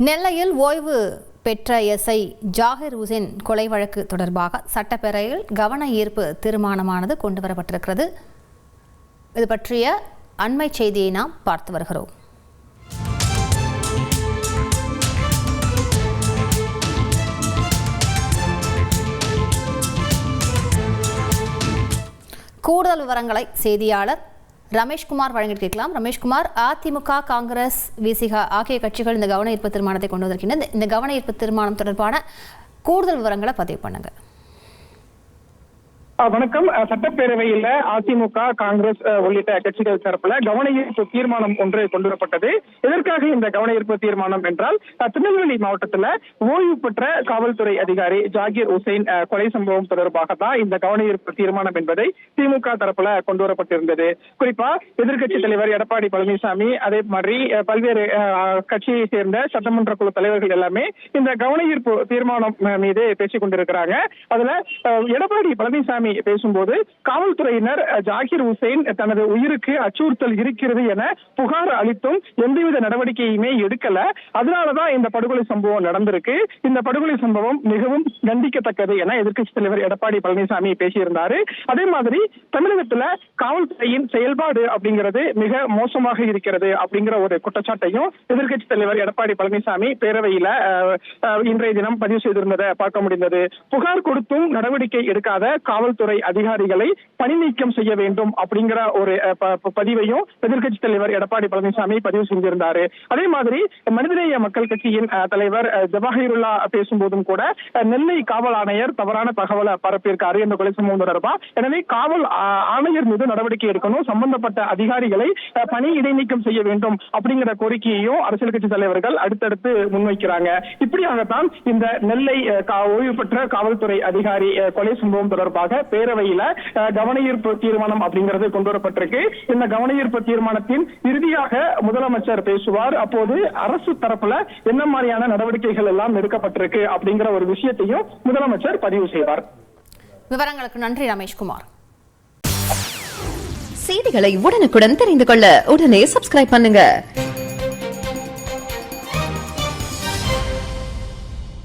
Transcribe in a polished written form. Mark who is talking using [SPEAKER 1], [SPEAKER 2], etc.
[SPEAKER 1] நெல்லையில் ஓய்வு பெற்ற எஸ்ஐ ஜாகிர் உசேன் கொலை வழக்கு தொடர்பாக சட்டப்பேரவையில் கவன ஈர்ப்பு தீர்மானமானது கொண்டுவரப்பட்டிருக்கிறது. இது பற்றிய அண்மை செய்தியை நாம் பார்த்து வருகிறோம். கூடுதல் விவரங்களை செய்தியாளர் ரமேஷ்குமார் வழங்கிட்டு கேட்கலாம். ரமேஷ்குமார், அதிமுக, காங்கிரஸ், விசிக ஆகிய கட்சிகள் இந்த கவன ஈர்ப்பு தீர்மானத்தை கொண்டு வந்திருக்கின்றன. இந்த கவன ஈர்ப்பு தீர்மானம் தொடர்பான கூடுதல் விவரங்களை பதிவு பண்ணுங்க.
[SPEAKER 2] வணக்கம். சட்டப்பேரவையில் அதிமுக, காங்கிரஸ் உள்ளிட்ட கட்சிகள் தரப்புல கவன ஈர்ப்பு தீர்மானம் ஒன்று கொண்டுவரப்பட்டது. எதற்காக இந்த கவன ஈர்ப்பு தீர்மானம் என்றால், திருநெல்வேலி மாவட்டத்தில் ஓய்வு பெற்ற காவல்துறை அதிகாரி ஜாகிர் உசேன் கொலை சம்பவம் தொடர்பாக தான் இந்த கவன ஈர்ப்பு தீர்மானம் என்பதை திமுக தரப்புல கொண்டுவரப்பட்டிருந்தது. குறிப்பா எதிர்க்கட்சி தலைவர் எடப்பாடி பழனிசாமி, அதே மாதிரி பல்வேறு கட்சியை சேர்ந்த சட்டமன்ற குழு தலைவர்கள் எல்லாமே இந்த கவன ஈர்ப்பு தீர்மானம் மீது பேசிக் கொண்டிருக்கிறாங்க. அதுல எடப்பாடி பழனிசாமி பேசும்போது, காவல்துறையினர் ஜாகிர் உசேன் தனது உயிருக்கு அச்சுறுத்தல் இருக்கிறது என புகார் அளித்தும் எந்தவித நடவடிக்கையுமே எடுக்கல, அதனாலதான் இந்த படுகொலை சம்பவம் நடந்திருக்கு. இந்த படுகொலை சம்பவம் மிகவும் கண்டிக்கத்தக்கது என எதிர்க்கட்சி தலைவர் எடப்பாடி பழனிசாமி பேசியிருந்தாரு. அதே மாதிரி தமிழகத்துல காவல்துறையின் செயல்பாடு அப்படிங்கிறது மிக மோசமாக இருக்கிறது அப்படிங்கிற ஒரு குற்றச்சாட்டையும் எதிர்க்கட்சி தலைவர் எடப்பாடி பழனிசாமி பேரவையில இன்றைய தினம் பதிவு செய்திருந்ததை பார்க்க முடிந்தது. புகார் கொடுத்தும் நடவடிக்கை எடுக்காத காவல்துறை அதிகாரிகளை பணி நீக்கம் செய்ய வேண்டும் அப்படிங்கிற ஒரு பதிவையும் எதிர்க்கட்சி தலைவர் எடப்பாடி பழனிசாமி பதிவு செஞ்சிருந்தாரு. அதே மாதிரி மனிதநேய மக்கள் கட்சியின் தலைவர் ஜவாஹிருல்லா பேசும்போதும் கூட, நெல்லை காவல் ஆணையர் தவறான தகவலை பரப்பியிருக்காரு இந்த கொலை சம்பவம் தொடர்பா. எனவே காவல் ஆணையர் மீது நடவடிக்கை எடுக்கணும், சம்பந்தப்பட்ட அதிகாரிகளை பணி இடைநீக்கம் செய்ய வேண்டும் அப்படிங்கிற கோரிக்கையையும் அரசியல் கட்சி தலைவர்கள் அடுத்தடுத்து முன்வைக்கிறாங்க. இப்படியாகத்தான் இந்த நெல்லை ஓய்வு பெற்ற காவல்துறை அதிகாரி கொலை சம்பவம் தொடர்பாக பேரவையில கவன ஈர்ப்பு தீர்மானம் அப்படிங்கிறது கொண்டுவரப்பட்டிருக்கு. இந்த கவன ஈர்ப்பு தீர்மானத்தின் இறுதியாக முதலமைச்சர் பேசுவார். அப்போது அரசு தரப்புல என்ன மாதிரியான நடவடிக்கைகள் எல்லாம் எடுக்கப்பட்டிருக்கு அப்படிங்கிற ஒரு விஷயத்தையும் முதலமைச்சர் பதிவு செய்வார்.
[SPEAKER 1] விவரங்களுக்கு நன்றி ரமேஷ்குமார்.
[SPEAKER 3] செய்திகளை உடனுக்குடன் தெரிந்து கொள்ள உடனே சப்ஸ்கிரைப் பண்ணுங்க.